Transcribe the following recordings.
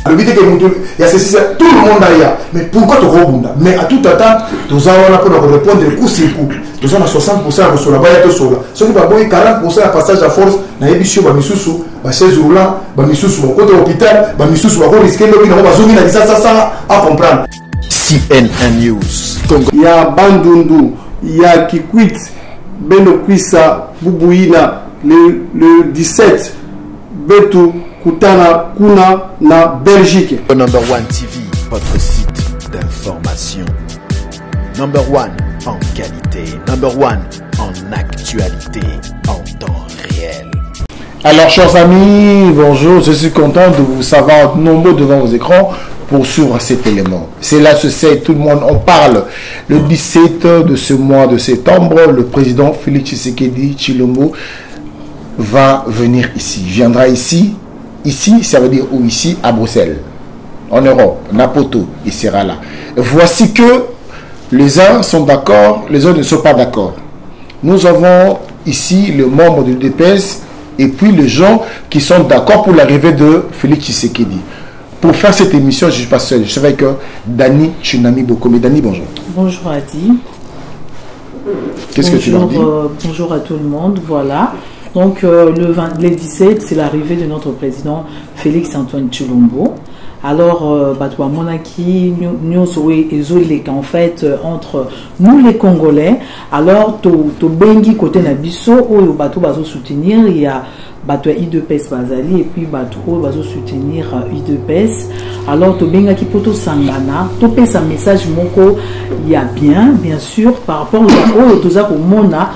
Le but est que il y a ceci, tout le monde a. Mais pourquoi tu rebondes? Mais à tout attendre, nous allons répondre coup sur coup. Nous avons 60% sur la baie de Sola. Ce qui va 40% à passage à force, na ébissio, Bamisusu, chaise roulant, Bamisusu, côté hôpital, Bamisusu, va risquer le bino, va zoomer la ça à comprendre. CNN News. Il y a Bandundu, il y a Kikwit, Beno Kwisa, Boubouina, le 17, Betou, Koutana, Kuna, na Belgique. Number One TV, votre site d'information. Number One en qualité. Number One en actualité, en temps réel. Alors, chers amis, bonjour. Je suis content de vous savoir nombreux devant vos écrans pour suivre cet élément. C'est là, ce sait, tout le monde en parle. Le 17 de ce mois de septembre, le président Félix Tshisekedi Tshilombo va venir ici. Il viendra ici. Ici, ça veut dire où? Ici, à Bruxelles. En Europe, Napoto, il sera là. Voici que les uns sont d'accord, les autres ne sont pas d'accord. Nous avons ici le membre du DPS et puis les gens qui sont d'accord pour l'arrivée de Félix Tshisekedi. Pour faire cette émission, je ne suis pas seul. Je suis avec Dani Tsunami Bokome. Dani, bonjour. Bonjour Adi. Qu'est-ce que tu leur dis? Bonjour à tout le monde. Voilà. Donc le 17, c'est l'arrivée de notre président Félix Antoine Tshilombo. Alors, Monaki, nous en fait entre nous les Congolais. Alors, to bengi côté Nabiso, où bateau va soutenir, il y a bateau I2PS Bazali et puis bateau va soutenir I2PS. Alors, to benga qui poto sangana, to pèse un message moko, il y a bien sûr, par rapport au toza au mona.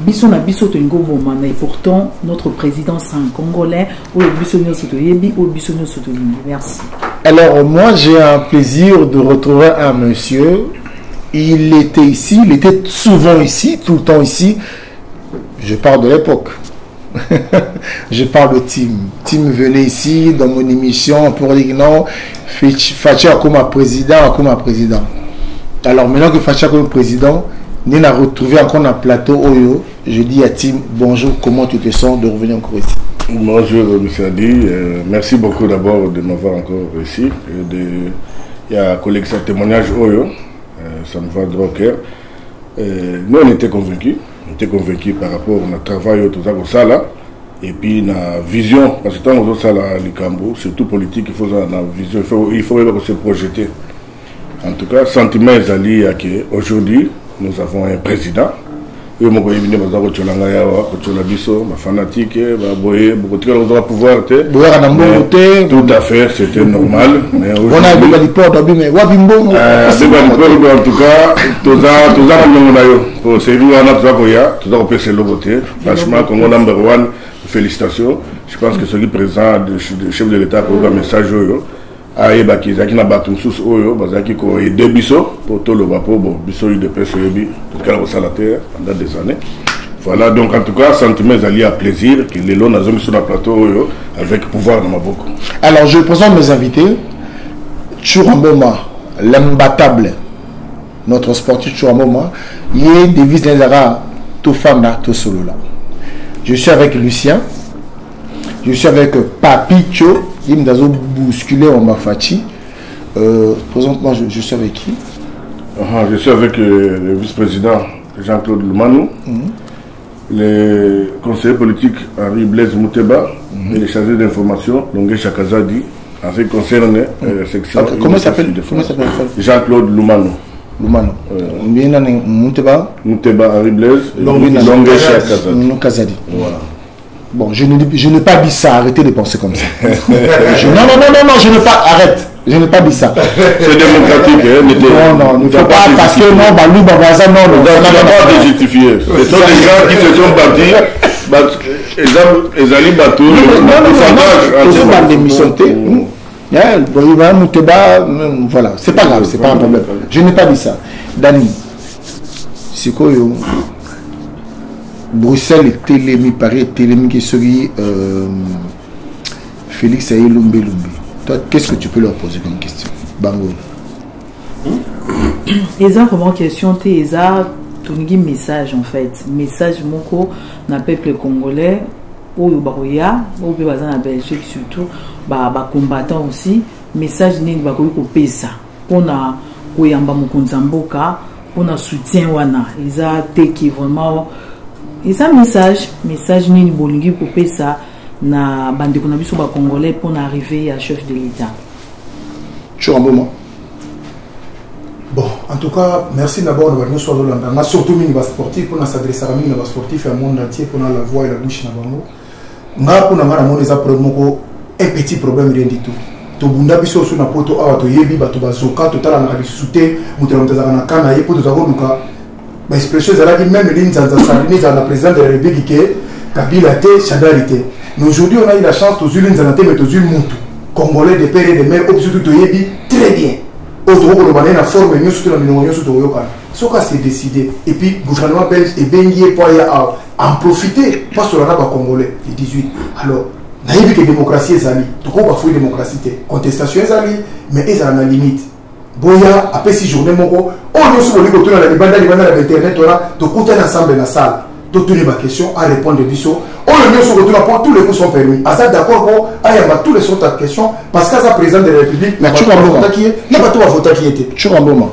Biso na biso to ngobo mana et pourtant notre président c'est un Congolais ou biso nyo sotoyebi ou biso nyo sotoyebi. Merci. Alors moi j'ai un plaisir de retrouver un monsieur. Il était ici, il était souvent ici, tout le temps ici. Je parle de l'époque. Je parle de Tim. Tim venait ici dans mon émission pour dire non, Fachi comme président, Alors maintenant que Fachi comme président, nous avons retrouvé encore un plateau Oyo. Je dis à Tim, bonjour, comment tu te sens de revenir encore ici? Bonjour, M. Adi. Merci beaucoup d'abord de m'avoir encore ici. Il y a un collègue sa témoignage Oyo. Ça me va droit au cœur. Nous, on était convaincus. On était convaincus par rapport au travail tout ça, ça et puis la vision. Parce que tant que ça, le Cambo, surtout politique, il faut la vision. Il faut se projeter. En tout cas, sentiment Zali, aujourd'hui, nous avons un président. Et moi, je suis fanatique, tout à fait, c'était normal. On a vu les portes, mais en tout cas, pour franchement, Congo number one, félicitations. Je pense que celui présent, le chef de l'État, pour un message. Aïe Bakizaki na batumsus oyo bazaki ko aider biso pour tout le bapo bon biso de PSEB tout cas au salateur pendant des années. Voilà donc en tout cas sentiment allié à plaisir que les lots sont sur le plateau oyo avec pouvoir dans ma boucle. Alors je présente mes invités. Tshuramboma, l'imbattable, notre sportif Tshuramboma, il est devise Nezara tout femme là tout solo là. Je suis avec Lucien. Je suis avec Papicho. Il m'a bousculé en Mafachi. Présentement, je suis avec qui? Je suis avec le vice-président Jean-Claude Lumanou, le conseiller politique Henri Blaise Mouteba et le chargé d'information Longue Chakazadi en ce qui concerne section. Comment s'appelle Jean-Claude Lumanou. Mouteba Henri Blaise Longue Chakazadi. Voilà. Bon, je n'ai pas dit ça, arrêtez de penser comme ça. Non, je n'ai pas, arrête, je n'ai pas dit ça. C'est démocratique, hein, non, il ne faut pas, parce que non, Balou, Babaza, non, on n'a pas de justifier. Ce sont des gens qui se sont battus, ils allaient battre, voilà, c'est pas grave, c'est pas un problème. Je n'ai pas dit ça. Dani, c'est quoi, Bruxelles est télémi, Paris est télémi qui serait Félix Aye Lumbe. Toi, qu'est-ce que tu peux leur poser comme question? Bango. Eza comment question t'es Eza ton message en fait. Message moko na peuple congolais oyo bakoya oyo pe baza na Belgique surtout ba combattants aussi message nini bakoyi kopesa pona koyamba mokonzi mboka pona soutien wana eza teki vraiment eza message nini bolingi kopesa na bandeko na biso ba congolais pona arriver à chef de l'état. Tu as un moment. Bon, en tout cas, merci d'abord de nous sur le surtout mini sportif pour s'adresser à mini sportif et à monde entier pour la voix et la bouche na bango. Nga pour na mona eza problème un petit problème rien du tout. To bunda biso sur na poto awa to yebi bato bazoka totala na risute mutela mutazaka na kana yepo to zakoduka ba expression za la même ligne za salini za la président de la République que Kabila te Chadarité. Mais aujourd'hui on a eu la chance to zulin za na te mais to zul mutu congolais de père et de mère surtout to yebi très bien. Autre que le bané na forme mieux surtout la minimum surtout yoka. Ce cas c'est décidé et puis gouvernement belge et bengié pour en profiter pas sur la raba congolais le 18. Alors naïbi que démocratie ezali to ko ba fouille démocratie contestation ezali mais ezala na limite. Boya après 6 journées moko on nous sur le la libanda na internet ora to compter ensemble na salle. To tenir ma question à répondre biso. On le met sur le pour tous les coups sont permis. Asa d'accord pour ayamba tous les sont ta question parce qu'à sa président de la République mais tu vas voter qui est n'a pas tout à voter qui était. Tu vas moment.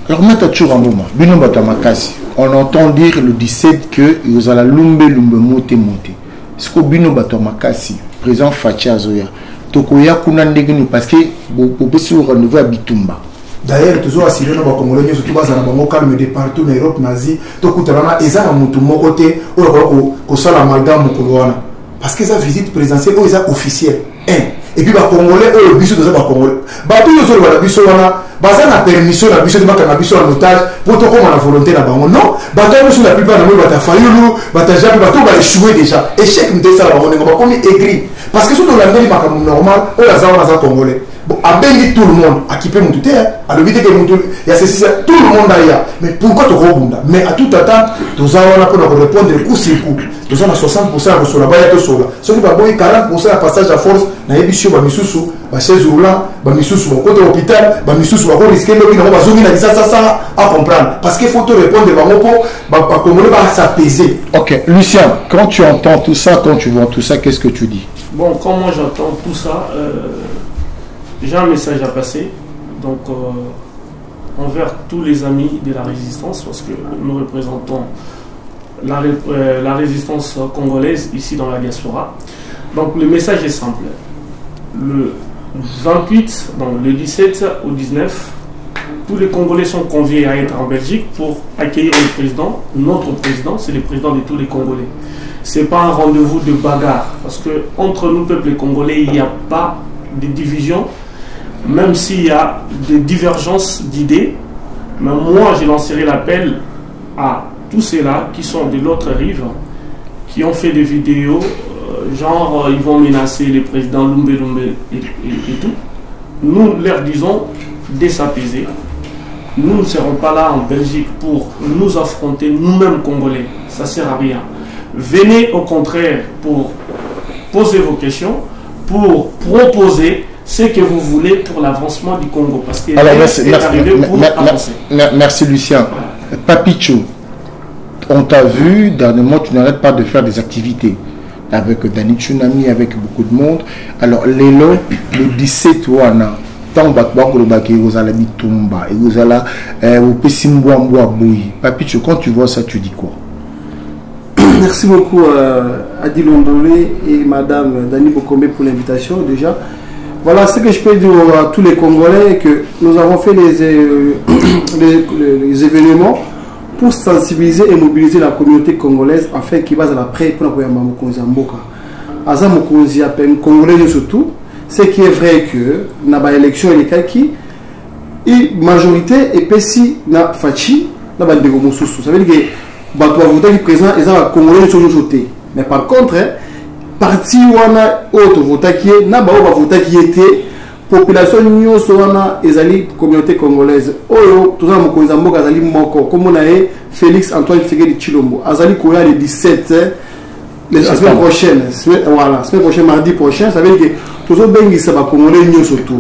Alors maintenant tu vas moment. Bino batamakasi. On entend dire le 17 que vous allez lumbe monter. Est-ce que bino batamakasi président Fachi Azoya tokoya kuna ndegeni parce que pour sur renouveau à Bitumba. D'ailleurs toujours assuré nos Congolais surtout bas na bango calme de partout en Europe nazi to kutarana eza na mutu moko te oyo ko sala amalgame mukolo wana parce que ça visite présidentielle ou eza officielle et puis ba Congolais oyo biso toza ba Congolais ba tout yo ba biso wana baza na permission na biso de makanga biso en otage pour to comme la volonté na bango non ba to sur la plupart na moi ba ta fayulu ba ta jabi ba to ba échouer déjà échec m'te ça ba bango ba comme aigri parce que sur dans la vie makanga normal o la za wana za Congolais. Bon, à béni tout le monde, à qui peut mon tout à l'éviter que il y a ceci, tout le monde ailleurs. Mais pourquoi tu rebondes? Mais à tout attendre, nous avons pour répondre coup sur coup. Nous avons 60% sur la baille de sola. Ce qui va 40% à passage à force, n'a émission, bah, misusu, bah, chaise roulant, bah, misusu, bah, côté hôpital, bah, misusu, bah, risquer le bien, bah, zoomer, ça, à comprendre. Parce qu'il faut te répondre, bah, comment on va s'apaiser. Ok, Lucien, quand tu entends tout ça, quand tu vois tout ça, qu'est-ce que tu dis? Bon, quand moi j'entends tout ça, j'ai un message à passer, donc envers tous les amis de la résistance, parce que nous représentons la résistance congolaise ici dans la diaspora. Donc le message est simple. Le 28, donc le 17 au 19, tous les Congolais sont conviés à être en Belgique pour accueillir le président. Notre président, c'est le président de tous les Congolais. Ce n'est pas un rendez-vous de bagarre, parce que entre nous, peuple congolais, il n'y a pas de division. Même s'il y a des divergences d'idées, mais moi je lancerai l'appel à tous ceux-là qui sont de l'autre rive, qui ont fait des vidéos, genre ils vont menacer les présidents Lumbe et tout. Nous leur disons de s'apaiser. Nous ne serons pas là en Belgique pour nous affronter nous-mêmes Congolais. Ça ne sert à rien. Venez au contraire pour poser vos questions, pour proposer ce que vous voulez pour l'avancement du Congo. Parce que merci Lucien. Papichou, on t'a vu, dernièrement, tu n'arrêtes pas de faire des activités avec Dani Tsunami, avec beaucoup de monde. Alors, le 17 wana, tant que vous allez Bitumba, et vous allez au Pessimboamboa Bouyi. Papichou, quand tu vois ça, tu dis quoi? Merci beaucoup à Adi Londolé et Madame Dani Bokombe pour l'invitation déjà. Voilà ce que je peux dire à tous les Congolais, que nous avons fait les événements pour sensibiliser et mobiliser la communauté congolaise afin qu'ils basent la prêt pour la Mokonzi Mboka. Aza Mokonzi appelle Congolais surtout, ce qui est vrai que dans l'élection et les majorité et pessi na Fachi na bandego mosusu. Ça veut dire que bato voter qui présent ils ont Congolais sur nous. Mais par contre parti wana autre voter qui est na ba voter qui était population nyonso wana ezali communauté congolaise oyo toza mokonzi mboka azali moko comme na Félix Antoine Tshisekedi Tshilombo azali koya le 17 la semaine prochaine, voilà, semaine prochaine, mardi prochain, ça veut dire que tous les bengi ça va congolais nyonso surtout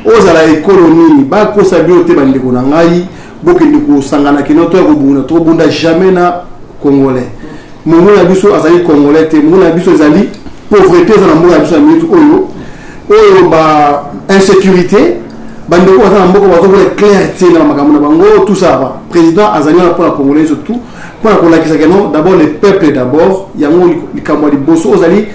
aux à la économie ba ko sabi ote bandeko na ngai bokende ko sangana kinoto ko buna to bunda jamais na congolais Momo na biso azali congolais te, momo na biso ezali pauvreté za na momo na biso na minute oyo ba insécurité bandeko baza na mboka bazokola clarté na makambo na bango tout ça va président azali na pour la congolais surtout pour la kolakisa que non d'abord le peuple d'abord yango likambo liboso ozali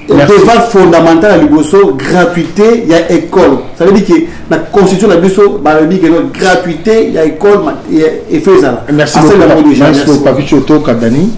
devant fondamental à liboso gratuité ya école ça veut dire que la constitution la biso ba dit que non gratuité ya école et faisala. Merci beaucoup Papi Choto Kadani.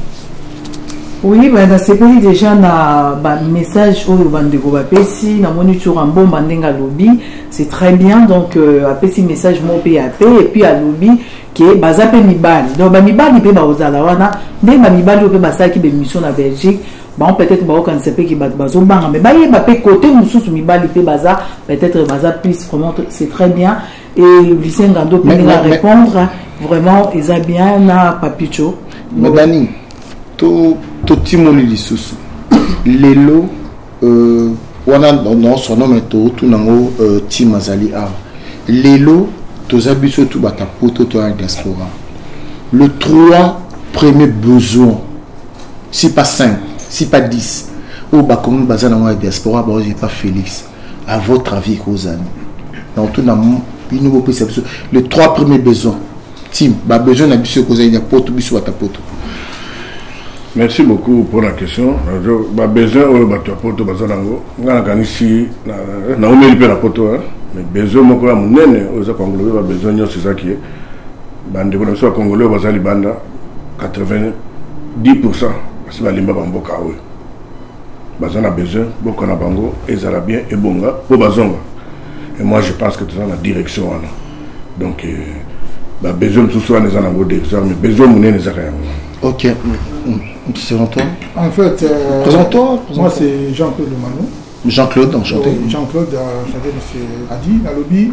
Oui, ben dans ces pays déjà na message au bandeko ba pesi na moniteur en bon bandenga lobby, c'est très bien donc a pesi message mo PAP et puis à lobby que baza pe mibali. Donc ba mibali pe ba ozala wana, ndé ba mibali pe ba saki be mission na Belgique. Bon peut-être ba okanse pe ki bazo banga mais ba ye ba pe côté mususu mibali pe baza peut-être baza plus vraiment c'est très bien et Lucien Gando peut répondre vraiment ils a bien na Papicho. Madani to timoni lisusu lelo wana non son nom est tout nango tim azali a lelo toza biso tout bata poto to diaspora le 3 premiers besoins si pas 5 si pas 10 au bakomi bazana na diaspora ba j'ai pas Félix à votre avis kozani donc tout na nous les 3 premiers besoins tim ba besoin na biso kozani ya poto biso bata poto. Merci beaucoup pour la question. J'ai besoin de battre poto bazanango. Ngana kanisi na omeli pe na poto mais besoin moko ya munene oza congolais ba besoin nyo c'est ça qui est bande ko so congolais bazali banda 90% parce que balimba bamboka oyo bazana besoin boko na bango ezala bien et bonga po bazonga et moi je pense que tout ça la direction wana donc ba besoin tout ça les anango de ça mais besoin munene za kaya. OK. C'est toi. En fait, présente-toi. Moi, c'est Jean-Claude Manou. Jean-Claude, enchanté. Jean-Claude, enchanté, monsieur Adi, dans le lobby.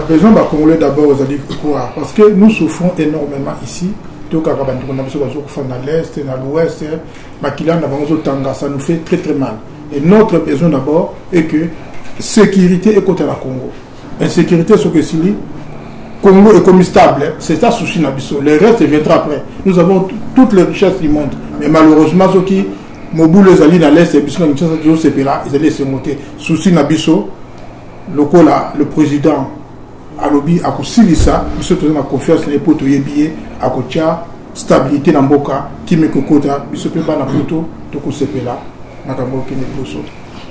Besoin de congolais d'abord aux alliés quoi parce que nous souffrons énormément ici. Donc, à l'est, à l'ouest, ça nous fait très très mal. Et notre besoin d'abord est que sécurité est côté à la Congo. Insécurité, ce que c'est Congo est comme stable, c'est ça souci Nabiso. Le reste viendra après. Nous avons toutes les richesses du monde. Mais malheureusement, ceux qui Mobou les alliés dans l'Est, ils allaient se monter. Souci Nabiso, le président à lobby a ça, nous avons confiance dans les potes billets, à Kotia, stabilité dans Boka, qui me cocota, nous sommes pas dans le poteau, tout ce que là,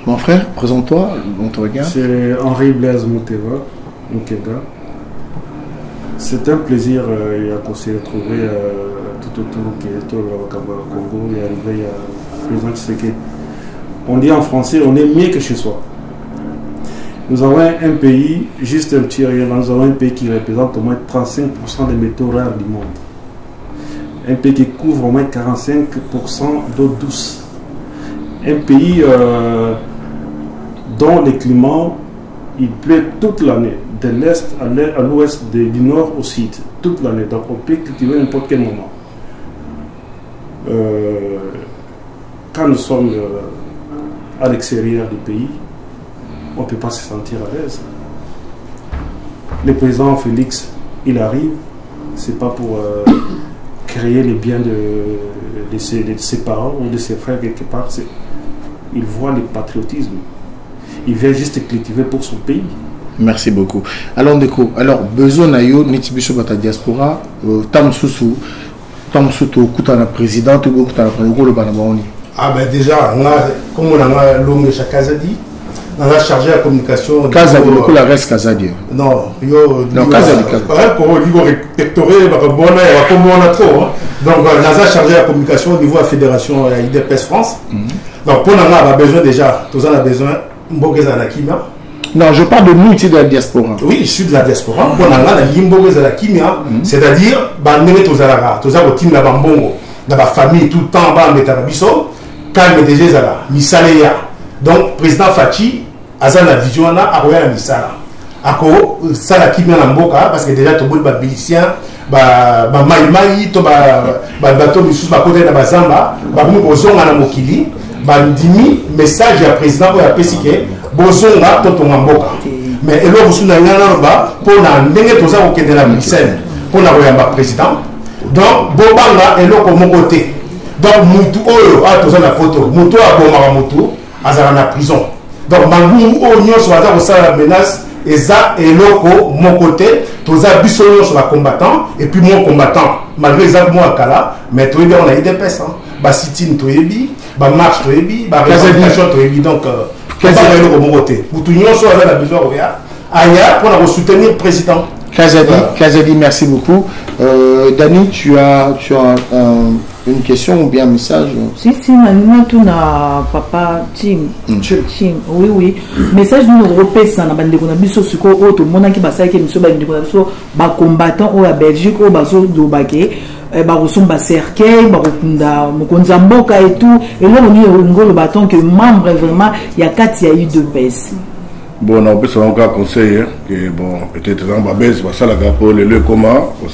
mon frère, présente-toi, on te regarde. C'est Henri Blaise Mouteva, Mukeda. C'est un plaisir de se retrouver tout autour du Congo et arriver à présenter ce que on dit en français, on est mieux que chez soi. Nous avons un pays, juste un petit rien, nous avons un pays qui représente au moins 35% des métaux rares du monde. Un pays qui couvre au moins 45% d'eau douce. Un pays dont le climat, il pleut toute l'année. De l'est à l'ouest, du nord au sud, toute l'année. Donc on peut cultiver n'importe quel moment. Quand nous sommes à l'extérieur du pays, on ne peut pas se sentir à l'aise. Le président Félix, il arrive, c'est pas pour créer les biens de ses parents ou de ses frères quelque part. Il voit le patriotisme. Il vient juste cultiver pour son pays. Merci beaucoup. Alors, Ndeko, besoin na yo nitibiso bata diaspora tamsusu kutana président to kutana président bana baoni. Ah ben déjà comme on a longue chaque Kazadi, on a chargé la communication Kazadi ko la reste Kazadi. Non, yo non Kazadi pour au niveau rectoré ba bona ya comme on a trop. Donc on a chargé la communication au niveau de la fédération IDPS France. Donc pour on a besoin déjà, tous on a besoin mbokeza na kimia. Non, je parle de nous ici de la diaspora. Oui, je suis de la diaspora. On a la limbo de la kimia, c'est-à-dire, bandene tozalaka, tozala team na bambongo, na ba famille tout le temps ba metarabiso, calme déjà zala, misaleya. Donc président Fachi, azan la vision na akoya na misala. Ako sala kimia na mboka parce que déjà to bol ba milicien, ba maimai to ba bato bisus ba côté na bazamba, ba mu kozonga na mokili, ba ndimi message ya président ko ya pesike. Bozonga toto mboka mais eloko suna ngana ba pona ndenge toza kokende la Bruxelles pona koyamba président donc bobanga eloko mokote Donc, Moutou, oh, ah, tout ça, la photo. Moutou a bon Maramoto, à la prison. Donc, Mangou, oh, nous, sur la menace, et ça, et loco, mon côté, tous les bisons sur la combattant, et puis mon combattant, malgré les arbres, moi, Kala, mais tout on a eu des pestes, hein. Bah, Sitine, tout est bi, bah, marche, tout est bi, bah, réalisation, tout est bi. Donc, qu'est-ce que c'est le bon côté? Moutou, nous, sur la besoin, Aya, pour soutenir le président. Kazadi, merci beaucoup. Dani, tu as une question ou bien un message? Si, maintenant, tout na papa Tim. Oui. Message nous repère ça, na bande qu'on a vu sur ce qu'on a, tout le monde qui va savoir que nous sommes des combattants au Belgique, au Baso de Baké, Barosomba Cercueil, Barokunda, Mokonzamboka et tout. Et là, on est le bâton que membre vraiment, il y a 4, il y a eu 2 baisses. Bon, on peut se rendre compte conseil que bon, peut-être dans la baisse, ça la pour les locaux,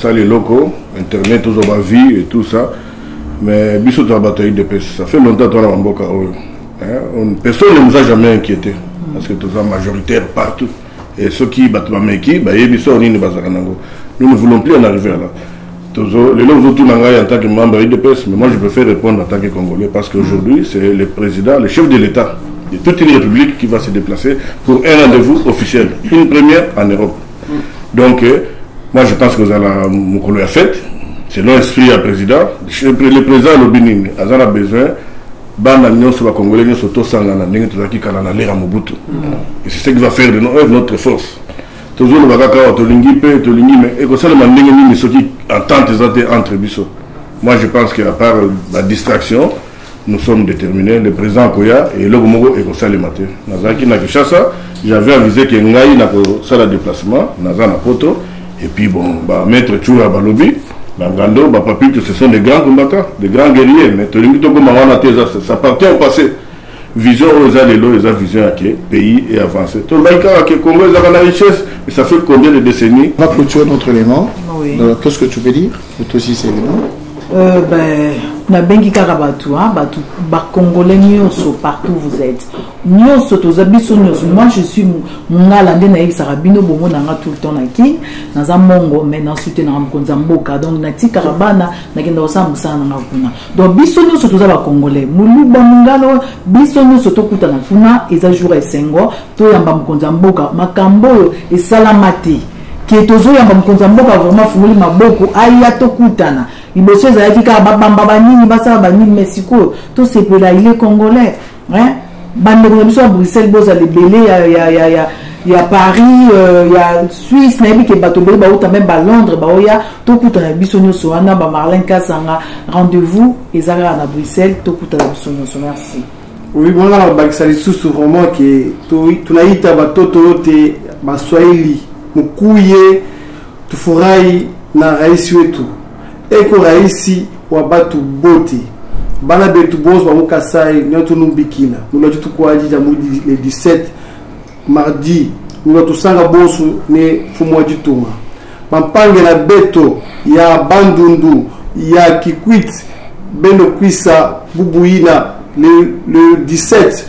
ça les locaux, internet, tout ça, vie et tout ça. Mais bisous de la bataille de paix, ça fait longtemps qu'on a un boca. Personne ne nous a jamais inquiété parce que tout ça majoritaire partout. Et ceux qui battent ma meki, nous ne voulons plus en arriver là. Les gens autour en tant que membre de paix, mais moi je préfère répondre en tant que Congolais parce qu'aujourd'hui c'est le président, le chef de l'État. Il y a toute une république qui va se déplacer pour un rendez-vous officiel, une première en Europe. Donc, moi je pense que vous allez mon a fait, c'est l'esprit à président. Le président Lobinine, il a besoin de sur la Congolais, sur tout ça, et c'est ce qui va faire de notre force. Toujours le bagaka, mais et ça le manding qui entente entre bisous. Moi je pense qu'à part la distraction, nous sommes déterminés, le président Koya et le Gomogo et Kosale Maté. Nazaki na Kishasa, j'avais avisé que Ngaï n'a pas le déplacement, Nazana Poto, et puis bon, bah, maître Tchoura Balobi, Langando, bah, Papi, ce sont des grands combattants, des grands guerriers, mais ça appartient au passé. Vision aux allélos, les vision à qui pays et avancé. Tout le monde qui Congo, ils ont la richesse, mais ça fait combien de décennies? On va clôturer notre élément. Oui. Qu'est-ce que tu veux dire? Toi aussi, c'est élément. Na bengi karabatu ba congolais nyonso partout vous êtes nyonso tozabiso nyonso. Moi je suis mungalande na sarabino bongo nanga tout le temps na ki naza mongo mais na soutenir na mkonza mboka donc na ti karabana na kenda osambusa na kuna donc biso nyonso toza ba congolais muluba mungalo biso nyonso tokuta na kuna eza jour esengo to yamba mkonza mboka makambo e salamati qui est toujours yamba mkonza mboka vraiment fumuli maboko aya tokutana iboso ezalaki kaka babamba banini basala banini mesiko to sepela il est congolais hein bandeko na biso ya Bruxelles boza lebele ya Paris ya Suisse na yebi ke bato bele bauta même ba Londres baoya tokutana biso nyonso wana ba Marlène Kasanga rendez-vous ezalaka na Bruxelles tokutana biso nyonso. Merci. Oui, bon là bakisa lisusu vraiment que tunaita batoto te baswahili mukuye tufurahi na rais wetu eko raisi wa batu bote bana betu boss wa mukasai nyoto numbikina nulo tukwaji ja mudi le 17 mardi nulo tusanga bosu ne fumo jitunga mampange na beto ya bandundu ya Kikwit beno kwisa bubuina le 17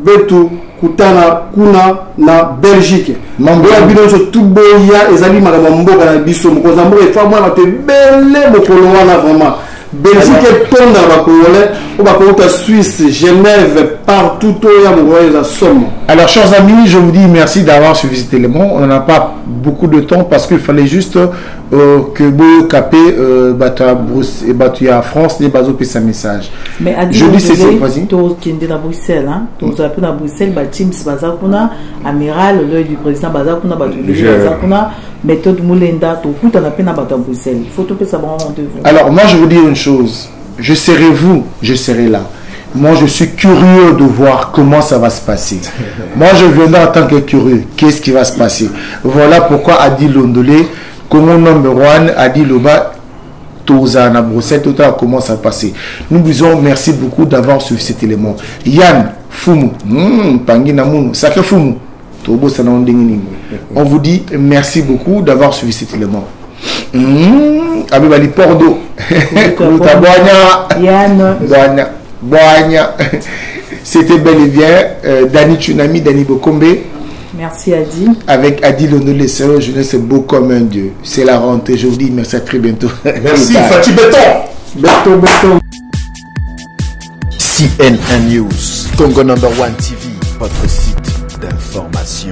betu kutana kuna na Belgique mambo ya bino tubo ya ezali makambo mboka na biso mokoza mboka efamwa na te bele mokolo wana vraiment Belgique tonda ba Congolais ou ba kota Suisse Genève partout ya mokoza za somme. Alors chers amis, je vous dis merci d'avoir suivi cet élément. On n'a pas beaucoup de temps parce qu'il fallait juste que vous capez à France les bateaux puis sa message. Mais je dis c'est vas-y. Qui est à Bruxelles hein. Donc à Bruxelles ba Teams bazakuna amiral l'œil du président bazakuna bazakuna méthode Moulenda tout coûte na pena bateau à Bruxelles. Il faut tout ça bon rendez-vous. Alors moi je vous dis une chose, je serai vous, je serai là. Moi, je suis curieux de voir comment ça va se passer. Moi, je viendrai en tant que curieux. Qu'est-ce qui va se passer? Voilà pourquoi Adi Londolé, comme number one, Adi Loba, Toza, na Bruxelles, tout à comment ça va passer. Nous vous disons merci beaucoup d'avoir suivi cet élément. Yann, Fumu, Tangi Namoun, Sake Fumu, Tobo Sanandingini. On vous dit merci beaucoup d'avoir suivi cet élément. Abibali Pordo, Yann. Boagna, c'était bel et bien Dani Tsunami, Dani Bokombe. Merci Adi. Avec Adi Londolé, c'est jeunesse beau comme un dieu. C'est la rentrée. Je vous dis merci à très bientôt. Merci Fatih Béton. Béton. CNN News, Congo #1 TV, votre site d'information.